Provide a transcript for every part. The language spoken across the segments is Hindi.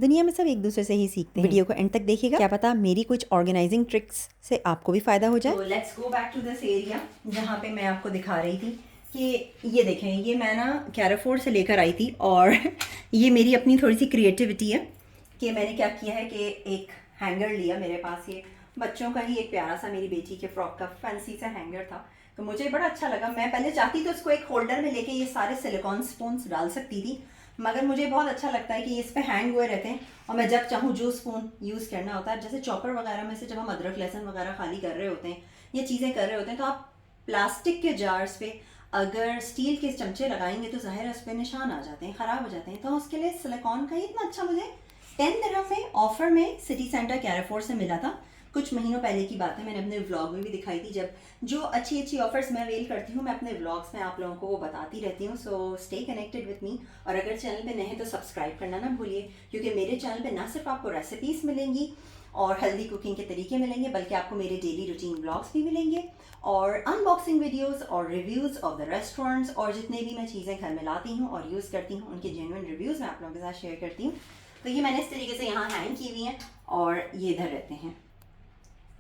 दुनिया में सब एक दूसरे से ही सीखते हैं। वीडियो को एंड तक देखिएगा, क्या पता मेरी कुछ ऑर्गेनाइजिंग ट्रिक्स से आपको भी फ़ायदा हो जाए। तो let's go back to this area जहाँ पे मैं आपको दिखा रही थी कि ये देखें, ये मैं ना कैराफोर से लेकर आई थी और ये मेरी अपनी थोड़ी सी क्रिएटिविटी है कि मैंने क्या किया है कि एक हैंगर लिया। मेरे पास ये बच्चों का ही एक प्यारा सा मेरी बेटी के फ्रॉक का फैंसी सा हैंगर था, तो मुझे बड़ा अच्छा लगा। मैं पहले चाहती तो इसको एक होल्डर में लेके ये सारे सिलिकॉन स्पून्स डाल सकती थी, मगर मुझे बहुत अच्छा लगता है कि इस पे हैंग हुए रहते हैं और मैं जब चाहूँ जो स्पून यूज़ करना होता है, जैसे चॉपर वगैरह में से जब हम अदरक लहसुन वगैरह खाली कर रहे होते हैं, ये चीज़ें कर रहे होते हैं, तो आप प्लास्टिक के जार्स पे अगर स्टील के चमचे लगाएंगे तो ज़ाहिर है उस पर निशान आ जाते हैं, ख़राब हो जाते हैं। तो उसके लिए सिलिकॉन का ही इतना अच्छा मुझे 10 दिरहम में ऑफर में सिटी सेंटर कैराफोर से मिला था। कुछ महीनों पहले की बात है, मैंने अपने व्लॉग में भी दिखाई थी। जब जो अच्छी अच्छी ऑफर्स मैं अवेल करती हूँ, मैं अपने व्लॉग्स में आप लोगों को वो बताती रहती हूँ। So stay connected with me, और अगर चैनल पे नए हैं तो सब्सक्राइब करना ना भूलिए, क्योंकि मेरे चैनल पे ना सिर्फ आपको रेसिपीज़ मिलेंगी और हेल्दी कुकिंग के तरीके मिलेंगे, बल्कि आपको मेरे डेली रूटीन व्लॉग्स भी मिलेंगे और अनबॉक्सिंग वीडियोस और रिव्यूज़ ऑफ द रेस्टोरेंट्स, और जितने भी मैं चीज़ें घर में लाती हूँ और यूज़ करती हूँ उनके जेन्युइन रिव्यूज़ मैं आप लोगों के साथ शेयर करती हूँ। तो ये मैंने इस तरीके से यहाँ हैंग की हुई हैं और ये इधर रहते हैं।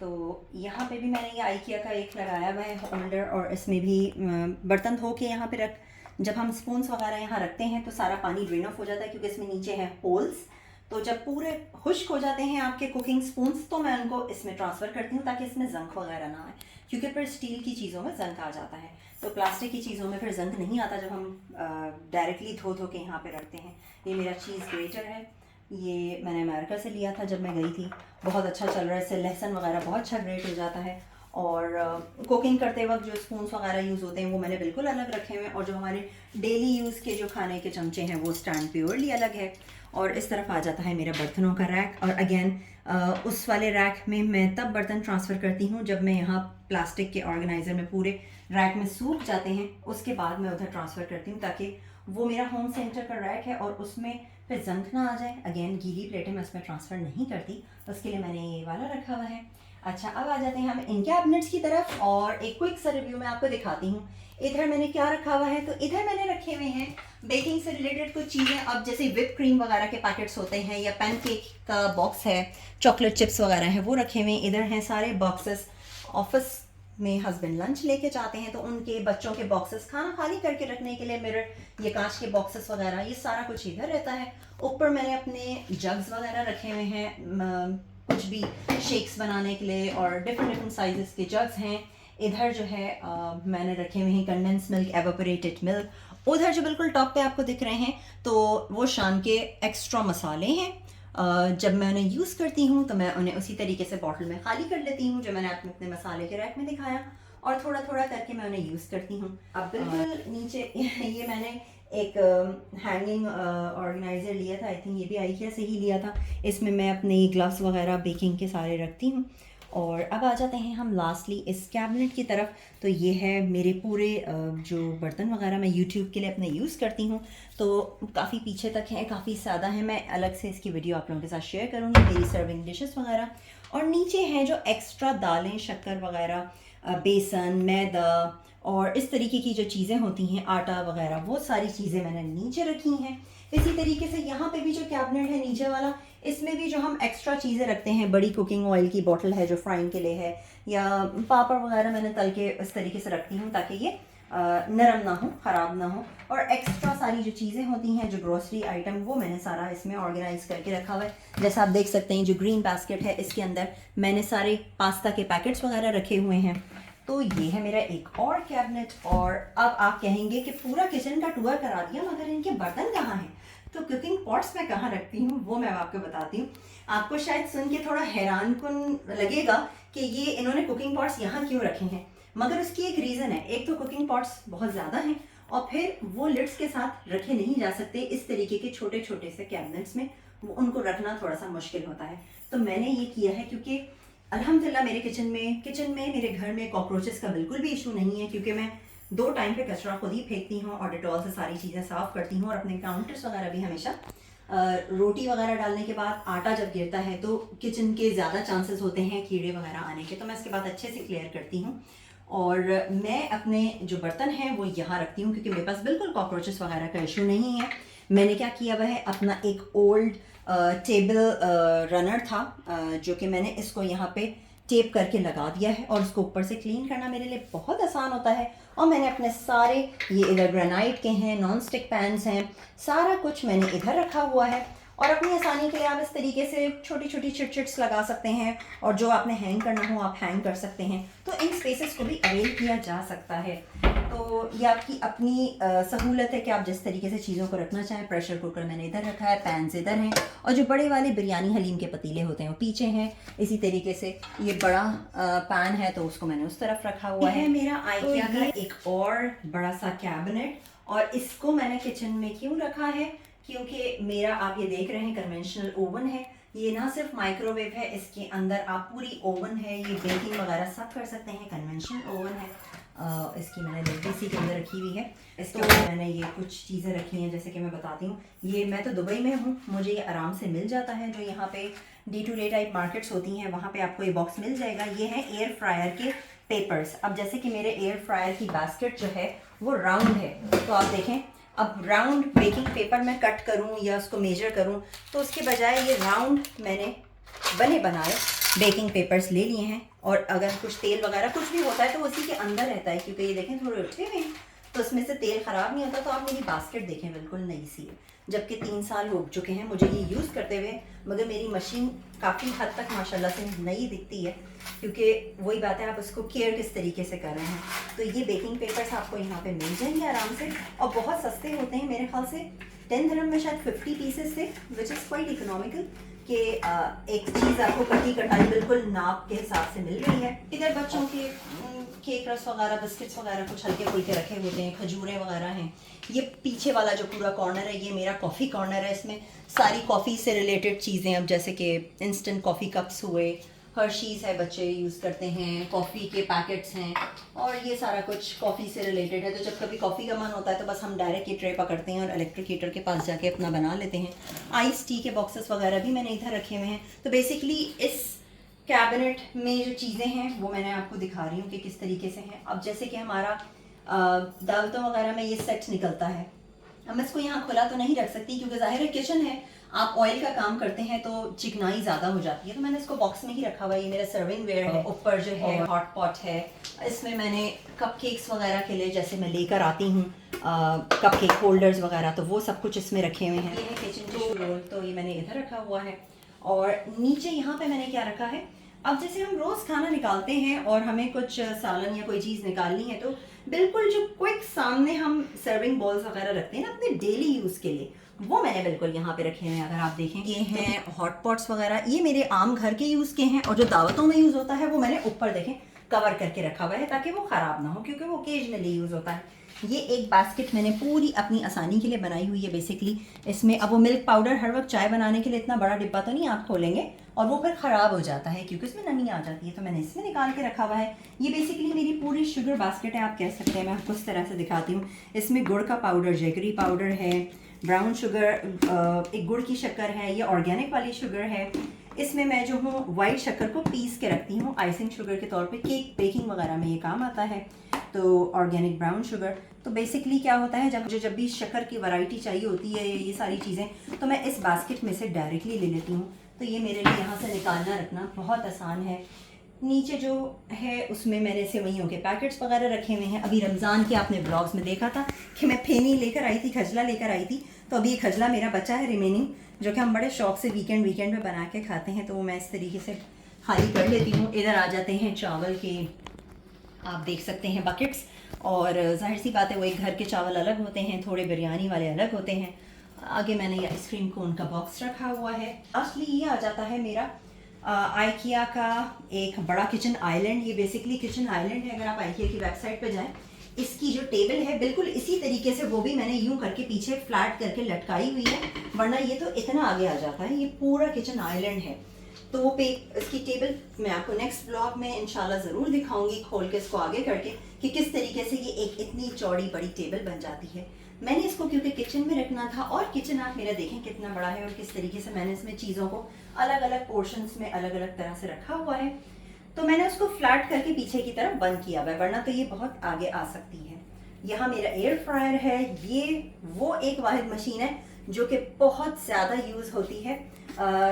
तो यहाँ पे भी मैंने ये आइकिया का एक लगाया हुआ है होल्डर, और इसमें भी बर्तन धो के यहाँ पे रख, जब हम स्पून्स वगैरह यहाँ रखते हैं तो सारा पानी ड्रेन ऑफ हो जाता है, क्योंकि इसमें नीचे हैं होल्स। तो जब पूरे खुश्क हो जाते हैं आपके कुकिंग स्पून्स, तो मैं उनको इसमें ट्रांसफ़र करती हूँ ताकि इसमें जंक वगैरह ना आए, क्योंकि फिर स्टील की चीज़ों में जंक आ जाता है। तो प्लास्टिक की चीज़ों में फिर जंक नहीं आता जब हम डायरेक्टली धो धो के यहाँ पे रखते हैं। ये मेरा चीज़ ग्रेटर है, ये मैंने अमेरिका से लिया था जब मैं गई थी, बहुत अच्छा चल रहा है। इससे लहसुन वगैरह बहुत अच्छा ग्रेट हो जाता है, और कुकिंग करते वक्त जो स्पून्स वगैरह यूज़ होते हैं वो मैंने बिल्कुल अलग रखे हुए हैं, और जो हमारे डेली यूज़ के जो खाने के चमचे हैं वो स्टैंड प्योरली अलग है। और इस तरफ आ जाता है मेरा बर्तनों का रैक, और अगेन उस वाले रैक में मैं तब बर्तन ट्रांसफ़र करती हूँ जब मैं यहाँ प्लास्टिक के ऑर्गेनाइज़र में पूरे रैक में सूख जाते हैं, उसके बाद मैं उधर ट्रांसफ़र करती हूँ ताकि वो मेरा होम सेंटर का रैक है और उसमें फिर जंक ना आ जाए। अगेन गीली प्लेटें मैं उसमें ट्रांसफ़र नहीं करती, उसके लिए मैंने ये वाला रखा हुआ है। अच्छा, अब आ जाते हैं हम इन कैबिनेट्स की तरफ, और एक क्विक सा रिव्यू मैं आपको दिखाती हूँ। इधर मैंने क्या रखा हुआ है, तो इधर मैंने रखे हुए हैं बेकिंग से रिलेटेड कुछ चीज़ें। अब जैसे विप क्रीम वगैरह के पैकेट्स होते हैं, या पैनकेक का बॉक्स है, चॉकलेट चिप्स वगैरह हैं, वो रखे हुए हैं। इधर हैं सारे बॉक्सेस, ऑफिस में हस्बैंड लंच लेके जाते हैं तो उनके बच्चों के बॉक्सेस खाना खाली करके रखने के लिए, मिरर, ये कांच के बॉक्सेस वगैरह, ये सारा कुछ इधर रहता है। ऊपर मैंने अपने जग्स वगैरह रखे हुए हैं, कुछ भी शेक्स बनाने के लिए, और डिफरेंट डिफरेंट साइजेस के जग्स हैं। इधर जो है मैंने रखे हुए हैं कंडेंस मिल्क, एवापोरेटेड मिल्क। उधर जो बिल्कुल टॉप पे आपको दिख रहे हैं तो वो शान के एक्स्ट्रा मसाले हैं। जब मैं उन्हें यूज़ करती हूँ तो मैं उन्हें उसी तरीके से बॉटल में खाली कर लेती हूँ, जो मैंने आपको अपने मसाले के रैक में दिखाया, और थोड़ा थोड़ा करके मैं उन्हें यूज़ करती हूँ। अब बिल्कुल नीचे ये मैंने एक हैंगिंग ऑर्गेनाइज़र लिया था, आई थिंक ये भी आइकिया से ही लिया था। इसमें मैं अपने ग्लव्स वगैरह बेकिंग के सारे रखती हूँ। और अब आ जाते हैं हम लास्टली इस कैबिनेट की तरफ। तो ये है मेरे पूरे जो बर्तन वगैरह मैं यूट्यूब के लिए अपने यूज़ करती हूँ, तो काफ़ी पीछे तक है, काफ़ी ज़्यादा है। मैं अलग से इसकी वीडियो आप लोगों के साथ शेयर करूँगी, मेरी सर्विंग डिशेस वगैरह। और नीचे हैं जो एक्स्ट्रा दालें, शक्कर वगैरह, बेसन, मैदा और इस तरीके की जो चीज़ें होती हैं, आटा वगैरह, वो सारी चीज़ें मैंने नीचे रखी हैं। इसी तरीके से यहाँ पे भी जो कैबिनेट है नीचे वाला, इसमें भी जो हम एक्स्ट्रा चीज़ें रखते हैं, बड़ी कुकिंग ऑयल की बोतल है जो फ्राइंग के लिए है, या पापड़ वगैरह मैंने तल के इस तरीके से रखती हूँ ताकि ये नरम ना हो, ख़राब ना हो। और एक्स्ट्रा सारी जो चीज़ें होती हैं, जो ग्रोसरी आइटम, वो मैंने सारा इसमें ऑर्गेनाइज़ करके रखा हुआ है। जैसा आप देख सकते हैं, जो ग्रीन बास्केट है इसके अंदर मैंने सारे पास्ता के पैकेट्स वगैरह रखे हुए हैं। तो ये है मेरा एक और कैबिनेट। और अब आप कहेंगे कि पूरा किचन का टूर करा दिया, मगर इनके बर्तन कहाँ हैं? तो कुकिंग पॉट्स मैं कहाँ रखती हूँ वो मैं आपको बताती हूँ। आपको शायद सुन के थोड़ा हैरानकुन लगेगा कि ये इन्होंने कुकिंग पॉट्स यहाँ क्यों रखे हैं, मगर उसकी एक रीज़न है। एक तो कुकिंग पॉट्स बहुत ज़्यादा हैं, और फिर वो लिड्स के साथ रखे नहीं जा सकते इस तरीके के छोटे छोटे से कैबिनेट्स में, उनको रखना थोड़ा सा मुश्किल होता है। तो मैंने ये किया है, क्योंकि अल्हम्दुलिल्लाह मेरे किचन में मेरे घर में कॉकरोचेस का बिल्कुल भी इशू नहीं है, क्योंकि मैं 2 टाइम पे कचरा खुद ही फेंकती हूँ और डिटॉल से सारी चीज़ें साफ़ करती हूँ। और अपने काउंटर्स वगैरह भी हमेशा रोटी वगैरह डालने के बाद आटा जब गिरता है तो किचन के ज़्यादा चांसेस होते हैं कीड़े वगैरह आने के, तो मैं इसके बाद अच्छे से क्लियर करती हूँ। और मैं अपने जो बर्तन हैं वो यहाँ रखती हूँ, क्योंकि मेरे पास बिल्कुल कॉकरोचेस वगैरह का इशू नहीं है। मैंने क्या किया हुआ है, अपना एक ओल्ड टेबल रनर था, जो कि मैंने इसको यहाँ पे टेप करके लगा दिया है और उसको ऊपर से क्लीन करना मेरे लिए बहुत आसान होता है। और मैंने अपने सारे, ये इधर ग्रेनाइट के हैं, नॉन स्टिक पैन्स हैं, सारा कुछ मैंने इधर रखा हुआ है। और अपनी आसानी के लिए आप इस तरीके से छोटी छोटी चिट्स लगा सकते हैं, और जो आपने हैंग करना हो आप हैंग कर सकते हैं। तो इन स्पेसेस को भी अवेल किया जा सकता है। तो ये आपकी अपनी सहूलत है कि आप जिस तरीके से चीज़ों को रखना चाहें। प्रेशर कुकर मैंने इधर रखा है, पैन्स इधर हैं, और जो बड़े वाले बिरयानी हलीम के पतीले होते हैं वो पीछे हैं। इसी तरीके से ये बड़ा पैन है तो उसको मैंने उस तरफ रखा हुआ है। मेरा आइकिया का एक और बड़ा सा कैबिनेट, और इसको मैंने किचन में क्यों रखा है, क्योंकि मेरा, आप ये देख रहे हैं, कन्वेंशनल ओवन है। ये ना सिर्फ माइक्रोवेव है, इसके अंदर आप पूरी ओवन है, ये बेकिंग वगैरह सब कर सकते हैं। कन्वेंशनल ओवन है। इसकी मैंने लिड इसी के अंदर रखी हुई है। इसके ऊपर मैंने ये कुछ चीज़ें रखी हैं, जैसे कि मैं बताती हूँ। ये मैं तो दुबई में हूँ, मुझे ये आराम से मिल जाता है। जो यहाँ पे day to day type markets होती हैं वहाँ पे आपको ये बॉक्स मिल जाएगा। ये है एयर फ्रायर के पेपर्स। अब जैसे कि मेरे एयर फ्रायर की बास्केट जो है वो राउंड है, तो आप देखें, अब राउंड बेकिंग पेपर मैं कट करूं या उसको मेजर करूं, तो उसके बजाय ये राउंड मैंने बने बनाए बेकिंग पेपर्स ले लिए हैं। और अगर कुछ तेल वगैरह कुछ भी होता है तो उसी के अंदर रहता है, क्योंकि ये देखें थोड़े उठे हुए हैं, तो उसमें से तेल ख़राब नहीं होता। तो आप मेरी बास्केट देखें, बिल्कुल नई सी है, जबकि 3 साल हो चुके हैं मुझे ये यूज़ करते हुए, मगर मेरी मशीन काफ़ी हद तक माशाल्लाह से नई दिखती है, क्योंकि वही बात है, आप उसको केयर किस तरीके से कर रहे हैं। तो ये बेकिंग पेपर्स आपको यहाँ पे मिल जाएंगे आराम से, और बहुत सस्ते होते हैं। मेरे ख्याल से 10 दिरहम में शायद 50 पीसेस थे, विच इज़ क्वाइट इकोनॉमिकल, कि एक चीज़ आपको कटी कटाई बिल्कुल नाप के हिसाब से मिल रही है। इधर बच्चों के केक रस वगैरह, बिस्किट्स वगैरह कुछ हल्के फुल्के रखे होते हैं, खजूरें वगैरह हैं। ये पीछे वाला जो पूरा कॉर्नर है, ये मेरा कॉफ़ी कॉर्नर है। इसमें सारी कॉफ़ी से रिलेटेड चीज़ें, अब जैसे कि इंस्टेंट कॉफ़ी कप्स हुए, हर्शीज़ है बच्चे यूज़ करते हैं, कॉफ़ी के पैकेट्स हैं, और ये सारा कुछ कॉफ़ी से रिलेटेड है। तो जब कभी कॉफ़ी का मन होता है तो बस हम डायरेक्ट ये ट्रे पकड़ते हैं और इलेक्ट्रिक हीटर के पास जाके अपना बना लेते हैं। आइस टी के बॉक्सेस वगैरह भी मैंने इधर रखे हुए हैं। तो बेसिकली इस कैबिनेट में जो चीज़ें हैं वो मैंने आपको दिखा रही हूँ कि किस तरीके से हैं। अब जैसे कि हमारा दावतों वगैरह में ये सेट निकलता है, अब मैं इसको यहाँ खुला तो नहीं रख सकती, क्योंकि ज़ाहिर है किचन है, आप ऑयल का काम करते हैं तो चिकनाई ज़्यादा हो जाती है। तो मैंने इसको बॉक्स में ही रखा हुआ है। ये मेरा सर्विंग वेयर है। ऊपर जो है हॉट पॉट है, इसमें मैंने कपकेक्स वगैरह के लिए, जैसे मैं लेकर आती हूँ कपकेक होल्डर्स वगैरह, तो वो सब कुछ इसमें रखे हुए हैं। ये है किचन टिश्यू रोल, तो ये मैंने इधर रखा हुआ है। और नीचे यहाँ पे मैंने क्या रखा है, अब जैसे हम रोज़ खाना निकालते हैं और हमें कुछ सालन या कोई चीज़ निकालनी है, तो बिल्कुल जो क्विक सामने हम सर्विंग बॉल्स वगैरह रखते हैं ना अपने डेली यूज़ के लिए, वो मैंने बिल्कुल यहाँ पे रखे हैं। अगर आप देखें, ये हैं हॉट पॉट्स वगैरह, ये मेरे आम घर के यूज़ के हैं, और जो दावतों में यूज़ होता है वो मैंने ऊपर देखें कवर करके रखा हुआ है, ताकि वो ख़राब ना हो, क्योंकि वो ओकेजनली यूज़ होता है। ये एक बास्केट मैंने पूरी अपनी आसानी के लिए बनाई हुई है बेसिकली। इसमें अब वो मिल्क पाउडर, हर वक्त चाय बनाने के लिए इतना बड़ा डिब्बा तो नहीं आप खोलेंगे और वो फिर ख़राब हो जाता है, क्योंकि उसमें नमी आ जाती है, तो मैंने इसमें निकाल के रखा हुआ है। ये बेसिकली मेरी पूरी शुगर बास्केट है, आप कह सकते हैं। मैं आपको इस तरह से दिखाती हूँ। इसमें गुड़ का पाउडर, जैगरी पाउडर है, ब्राउन शुगर, एक गुड़ की शक्कर है, ये ऑर्गेनिक वाली शुगर है। इसमें मैं जो हूँ वाइट शक्कर को पीस के रखती हूँ आइसिंग शुगर के तौर पे, केक बेकिंग वगैरह में ये काम आता है। तो ऑर्गेनिक ब्राउन शुगर, तो बेसिकली क्या होता है, जब भी शक्कर की वैरायटी चाहिए होती है, ये सारी चीज़ें, तो मैं इस बास्केट में से डायरेक्टली ले लेती हूँ। तो ये मेरे लिए यहाँ से निकालना रखना बहुत आसान है। नीचे जो है उसमें मैंने सेवइयों के पैकेट्स वगैरह रखे हुए हैं। अभी रमज़ान के आपने ब्लॉग्स में देखा था कि मैं फेनी लेकर आई थी, खजला लेकर आई थी, तो अभी ये खजला मेरा बचा है रिमेनिंग, जो कि हम बड़े शौक से वीकेंड में बना के खाते हैं। तो वो मैं इस तरीके से खाली कर लेती हूँ। इधर आ जाते हैं चावल के, आप देख सकते हैं बकेट्स, और जाहिर सी बात है वो एक घर के चावल अलग होते हैं, थोड़े बिरयानी वाले अलग होते हैं। आगे मैंने ये आइसक्रीम कोन का बॉक्स रखा हुआ है। असली ये आ जाता है मेरा आइकिया का एक बड़ा किचन आइलैंड। ये बेसिकली किचन आइलैंड है। अगर आप आइकिया की वेबसाइट पे जाएं, इसकी जो टेबल है बिल्कुल इसी तरीके से, वो भी मैंने यूं करके पीछे फ्लैट करके लटकाई हुई है, वरना ये तो इतना आगे आ जाता है। ये पूरा किचन आइलैंड है। तो वो पे इसकी टेबल मैं आपको नेक्स्ट ब्लॉग में इंशाल्लाह ज़रूर दिखाऊंगी, खोल के इसको आगे करके, कि किस तरीके से ये एक इतनी चौड़ी बड़ी टेबल बन जाती है। मैंने इसको क्योंकि किचन में रखना था, और किचन आप मेरा देखें कितना बड़ा है, और किस तरीके से मैंने इसमें चीज़ों को अलग अलग पोर्शंस में अलग अलग तरह से रखा हुआ है। तो मैंने उसको फ्लैट करके पीछे की तरफ बंद किया हुआ है, वरना तो ये बहुत आगे आ सकती है। यहाँ मेरा एयर फ्रायर है। ये वो एक वाहिद मशीन है जो कि बहुत ज़्यादा यूज़ होती है।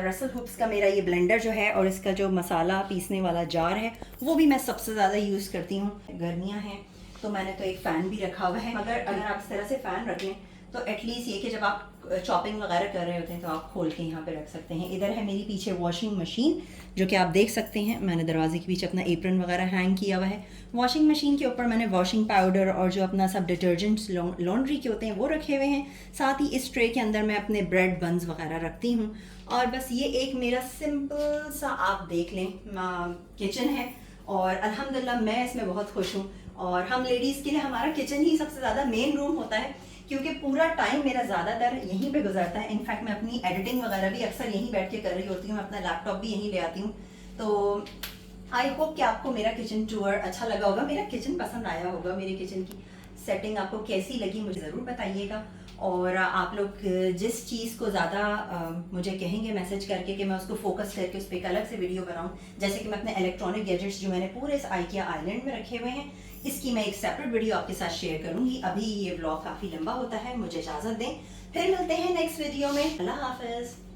रसल हुप्स का मेरा ये ब्लेंडर जो है और इसका जो मसाला पीसने वाला जार है वो भी मैं सबसे ज़्यादा यूज़ करती हूँ। गर्मियाँ हैं तो मैंने तो एक फ़ैन भी रखा हुआ है, मगर अगर आप इस तरह से फ़ैन रख लें तो एटलीस्ट ये कि जब आप चॉपिंग वगैरह कर रहे होते हैं तो आप खोल के यहाँ पे रख सकते हैं। इधर है मेरी पीछे वॉशिंग मशीन जो कि आप देख सकते हैं, मैंने दरवाजे के पीछे अपना एप्रन वगैरह हैंग किया हुआ है। वॉशिंग मशीन के ऊपर मैंने वॉशिंग पाउडर और जो अपना सब डिटर्जेंट्स लॉन्ड्री के होते हैं वो रखे हुए हैं। साथ ही इस ट्रे के अंदर मैं अपने ब्रेड बन्स वगैरह रखती हूँ। और बस ये एक मेरा सिंपल सा आप देख लें किचन है और अल्हम्दुलिल्लाह मैं इसमें बहुत खुश हूँ। और हम लेडीज़ के लिए हमारा किचन ही सबसे ज़्यादा मेन रूम होता है, क्योंकि पूरा टाइम मेरा ज़्यादातर यहीं पे गुजरता है। इनफैक्ट मैं अपनी एडिटिंग वगैरह भी अक्सर यहीं बैठ के कर रही होती हूँ, मैं अपना लैपटॉप भी यहीं ले आती हूँ। तो आई होप कि आपको मेरा किचन टूर अच्छा लगा होगा, मेरा किचन पसंद आया होगा। मेरे किचन की सेटिंग आपको कैसी लगी मुझे ज़रूर बताइएगा। और आप लोग जिस चीज़ को ज़्यादा मुझे कहेंगे मैसेज करके कि मैं उसको फोकस करके उस पर एक अलग से वीडियो बनाऊँ, जैसे कि मैं अपने इलेक्ट्रॉनिक गैजेट्स जो मैंने पूरे इस IKEA आइलैंड में रखे हुए हैं, इसकी मैं एक सेपरेट वीडियो आपके साथ शेयर करूँगी। अभी ये व्लॉग काफ़ी लंबा होता है, मुझे इजाज़त दें, फिर मिलते हैं नेक्स्ट वीडियो में। अल्लाह हाफ़िज़।